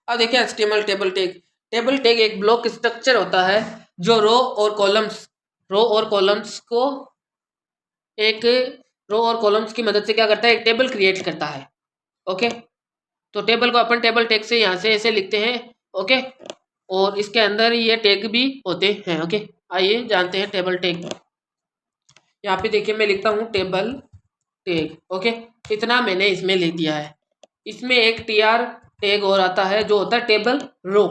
अब देखिए HTML table tag एक ब्लॉक स्ट्रक्चर होता है जो रो और कॉलम्स को एक रो और कॉलम्स की मदद से क्या करता है, एक टेबल क्रिएट करता है। ओके, तो टेबल को अपन टेबल टैग से यहाँ से ऐसे लिखते हैं। ओके, और इसके अंदर ये टैग भी होते हैं। ओके, आइए जानते हैं टेबल टैग। यहाँ पे देखिए मैं लिखता हूँ टेबल टैग। ओके, इतना मैंने इसमें लिख दिया है। इसमें एक TR टैग और आता है जो होता है टेबल रो।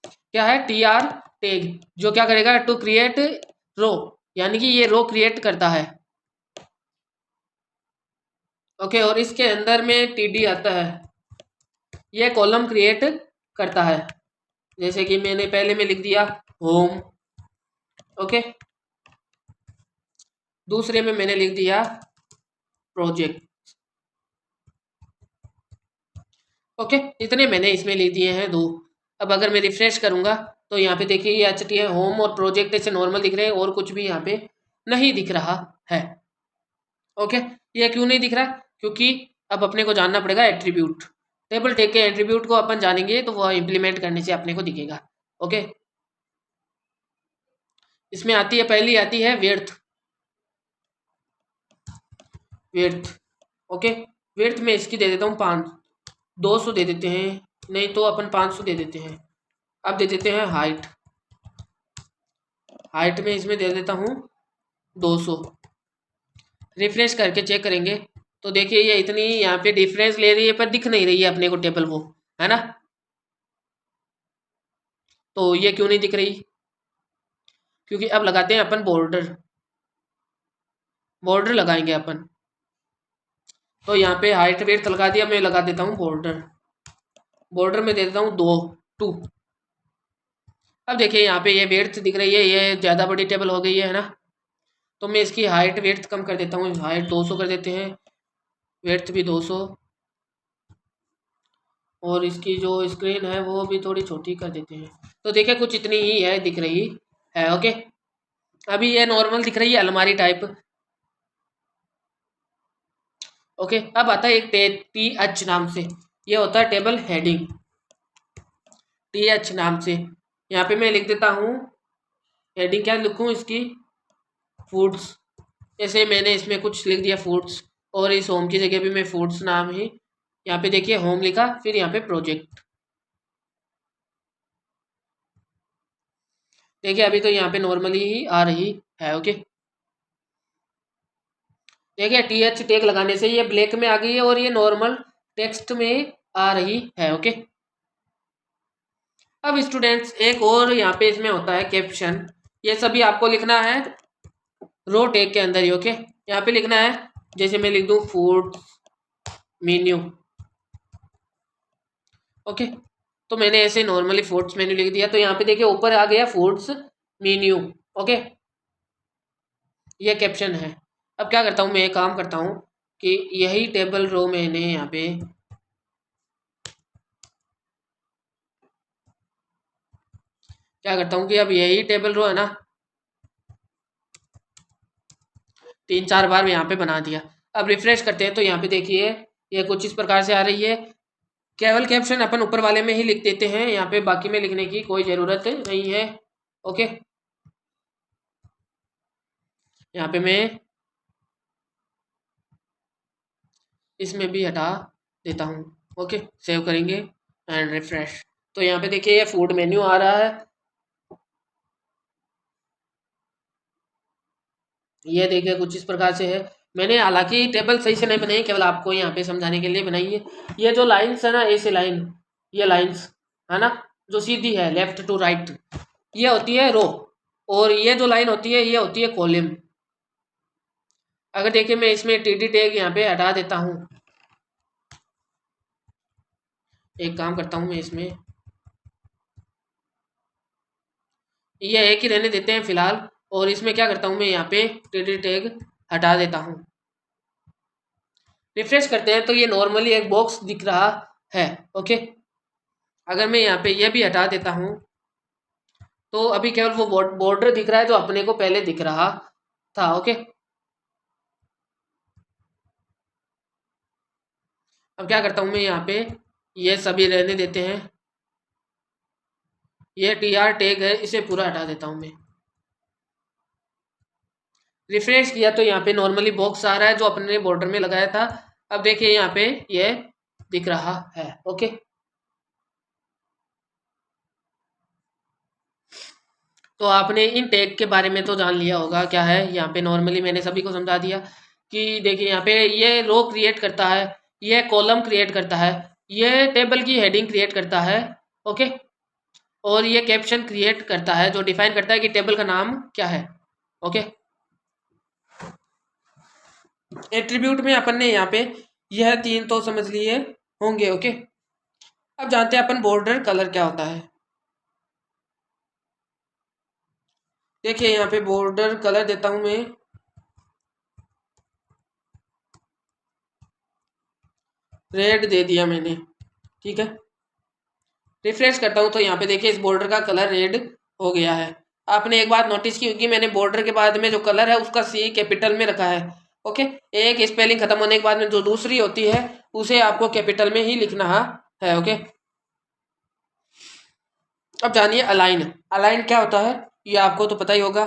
क्या है TR टैग, जो क्या करेगा, टू क्रिएट रो, यानी कि ये रो क्रिएट करता है। ओके, और इसके अंदर में TD आता है, ये कॉलम क्रिएट करता है। जैसे कि मैंने पहले में लिख दिया होम। ओके, दूसरे में मैंने लिख दिया प्रोजेक्ट। ओके, इतने मैंने इसमें लिख दिए हैं 2। अब अगर मैं रिफ्रेश करूंगा तो यहाँ पे देखिए ये HTML होम और प्रोजेक्ट ऐसे नॉर्मल दिख रहे हैं और कुछ भी यहाँ पे नहीं दिख रहा है। ओके, ये क्यों नहीं दिख रहा? क्योंकि अब अपने को जानना पड़ेगा एट्रीब्यूट। टेबल टैग के एट्रीब्यूट को अपन जानेंगे तो वह इम्प्लीमेंट करने से अपने को दिखेगा। ओके, इसमें आती है, पहली आती है विड्थ। ओके, विड्थ में इसकी दे देता हूँ 200 दे देते हैं, नहीं तो अपन 500 दे देते हैं। अब दे देते हैं हाइट में इसमें दे देता हूँ 200। रिफ्रेश करके चेक करेंगे तो देखिए ये इतनी यहाँ पे डिफरेंस ले रही है पर दिख नहीं रही है अपने को टेबल, वो है ना। तो ये क्यों नहीं दिख रही? क्योंकि अब लगाते हैं अपन बॉर्डर लगाएंगे अपन। तो यहाँ पे हाइट वेट लगा दिया, मैं लगा देता हूँ बॉर्डर में दे देता हूँ 2। अब देखिए यहाँ पे ये वेट दिख रही है, ये ज़्यादा बड़ी टेबल हो गई है ना। तो मैं इसकी हाइट वेट कम कर देता हूँ, हाइट 200 कर देते हैं, वेट भी 200, और इसकी जो स्क्रीन है वो भी थोड़ी छोटी कर देते हैं। तो देखिए कुछ इतनी ही है दिख रही है। ओके, अभी ये नॉर्मल दिख रही है अलमारी टाइप। ओके, अब आता है एक TH नाम से, ये होता है टेबल हेडिंग। TH नाम से यहाँ पे मैं लिख देता हूँ हेडिंग, क्या लिखूँ इसकी, फूड्स। जैसे मैंने इसमें कुछ लिख दिया फूड्स, और इस होम की जगह भी मैं फूड्स नाम ही यहाँ पे देखिए होम लिखा, फिर यहाँ पे प्रोजेक्ट। देखिए अभी तो यहाँ पे नॉर्मली ही आ रही है। ओके, देखिए TH टैग लगाने से ये ब्लैक में आ गई है और ये नॉर्मल टेक्स्ट में आ रही है। ओके, अब स्टूडेंट्स एक और यहाँ पे इसमें होता है कैप्शन। ये सभी आपको लिखना है रो टैग के अंदर ही। ओके, यहाँ पे लिखना है, जैसे मैं लिख दूँ फूड मेन्यू। ओके, तो मैंने ऐसे नॉर्मली फूड्स मेन्यू लिख दिया, तो यहाँ पे देखिए ऊपर आ गया फूड्स मेन्यू। ओके, ये कैप्शन है। अब क्या करता हूँ, मैं एक काम करता हूँ कि यही टेबल रो मैंने यहाँ पे क्या करता हूँ कि अब यही टेबल रो है ना, 3-4 बार यहाँ पे बना दिया। अब रिफ्रेश करते हैं तो यहाँ पे देखिए ये कुछ इस प्रकार से आ रही है। केवल कैप्शन अपन ऊपर वाले में ही लिख देते हैं, यहाँ पे बाकी में लिखने की कोई ज़रूरत नहीं है। ओके, यहाँ पे मैं इसमें भी हटा देता हूँ। ओके, सेव करेंगे एंड रिफ्रेश। तो यहाँ पे देखिए ये फूड मेन्यू आ रहा है। ये देखिए कुछ इस प्रकार से है। मैंने हालांकि टेबल सही से नहीं बनाई, केवल आपको यहाँ पे समझाने के लिए बनाई है। ये जो लाइन्स है ना, ऐसे लाइन, ये लाइन्स है ना जो सीधी है लेफ्ट टू राइट, ये होती है रो, और ये जो लाइन होती है ये होती है कॉलम। अगर देखिए मैं इसमें TD टैग यहाँ पे हटा देता हूँ, एक काम करता हूँ मैं इसमें ये एक ही रहने देते हैं फिलहाल, और इसमें क्या करता हूँ मैं यहाँ पे TD टैग हटा देता हूँ। रिफ्रेश करते हैं तो ये नॉर्मली एक बॉक्स दिख रहा है। ओके, अगर मैं यहाँ पे ये भी हटा देता हूँ तो अभी केवल वो बॉर्डर दिख रहा है जो अपने को पहले दिख रहा था। ओके, अब क्या करता हूँ मैं यहाँ पे ये सभी रहने देते हैं। ये tr टैग है, इसे पूरा हटा देता हूँ मैं। रिफ्रेश किया तो यहाँ पे नॉर्मली बॉक्स आ रहा है जो अपने ने बॉर्डर में लगाया था। अब देखिए यहाँ पे ये दिख रहा है। ओके, तो आपने इन टैग के बारे में तो जान लिया होगा क्या है। यहाँ पे नॉर्मली मैंने सभी को समझा दिया कि देखिए यहाँ पे ये रो क्रिएट करता है, ये कॉलम क्रिएट करता है, ये टेबल की हेडिंग क्रिएट करता है। ओके, और ये कैप्शन क्रिएट करता है जो डिफाइन करता है कि टेबल का नाम क्या है। ओके, एट्रीब्यूट में अपन ने यहाँ पे यह तीन तो समझ लिए होंगे। ओके, अब जानते हैं अपन बॉर्डर कलर क्या होता है। देखिए यहाँ पे बॉर्डर कलर देता हूं मैं, रेड दे दिया मैंने। ठीक है, रिफ्रेश करता हूं तो यहाँ पे देखिए इस बॉर्डर का कलर रेड हो गया है। आपने एक बात नोटिस की होगी, मैंने बॉर्डर के बाद में जो कलर है उसका सी कैपिटल में रखा है। ओके, एक स्पेलिंग खत्म होने के बाद में जो दूसरी होती है उसे आपको कैपिटल में ही लिखना है। ओके, अब जानिए अलाइन। अलाइन क्या होता है ये आपको तो पता ही होगा।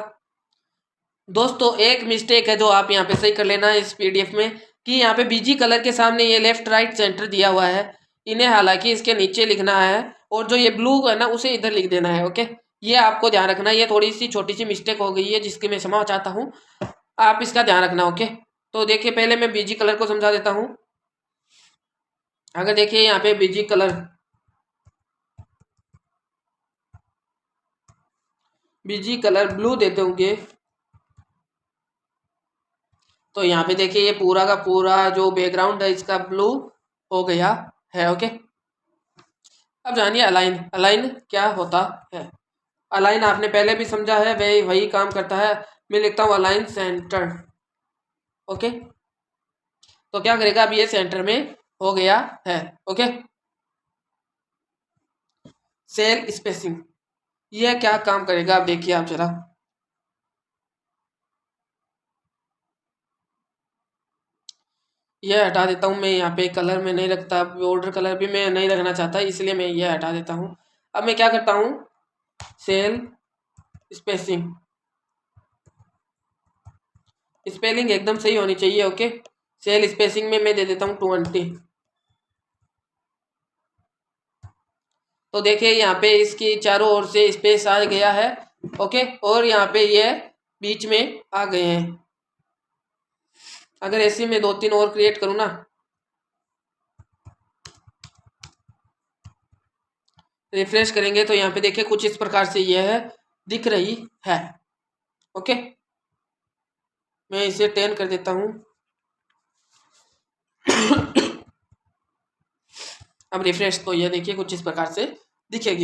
दोस्तों एक मिस्टेक है जो आप यहाँ पे सही कर लेना है इस पीडीएफ में, कि यहाँ पे बीजी कलर के सामने ये लेफ्ट राइट सेंटर दिया हुआ है, इन्हें हालांकि इसके नीचे लिखना है और जो ये ब्लू है ना उसे इधर लिख देना है। ओके, ये आपको ध्यान रखना है। ये थोड़ी सी छोटी सी मिस्टेक हो गई है जिसकी मैं क्षमा चाहता हूँ, आप इसका ध्यान रखना। ओके, तो देखिए पहले मैं बीजी कलर को समझा देता हूँ। अगर देखिए यहाँ पे बीजी कलर ब्लू देते होंगे तो यहाँ पे देखिए ये पूरा का पूरा जो बैकग्राउंड है इसका ब्लू हो गया है। ओके, अब जानिए अलाइन। अलाइन क्या होता है। अलाइन आपने पहले भी समझा है, वही वही काम करता है। मैं लिखता हूँ अलाइन सेंटर। ओके, तो क्या करेगा, अब ये सेंटर में हो गया है। ओके, सेल स्पेसिंग ये क्या काम करेगा, अब देखिए आप जरा। ये हटा देता हूँ मैं, यहाँ पे कलर में नहीं रखता, बॉर्डर कलर भी मैं नहीं रखना चाहता, इसलिए मैं ये हटा देता हूँ। अब मैं क्या करता हूँ, सेल स्पेसिंग, स्पेलिंग एकदम सही होनी चाहिए। ओके, सेल स्पेसिंग में मैं दे देता हूँ 20। तो देखिए यहाँ पे इसकी चारों ओर से स्पेस आ गया है। ओके, और यहाँ पे ये बीच में आ गए हैं। अगर ऐसे में दो तीन और क्रिएट करूँ ना, रिफ्रेश करेंगे तो यहाँ पे देखिए कुछ इस प्रकार से यह दिख रही है। ओके, मैं इसे 10 कर देता हूँ। अब रिफ्रेश तो यह देखिए कुछ इस प्रकार से दिखेगी।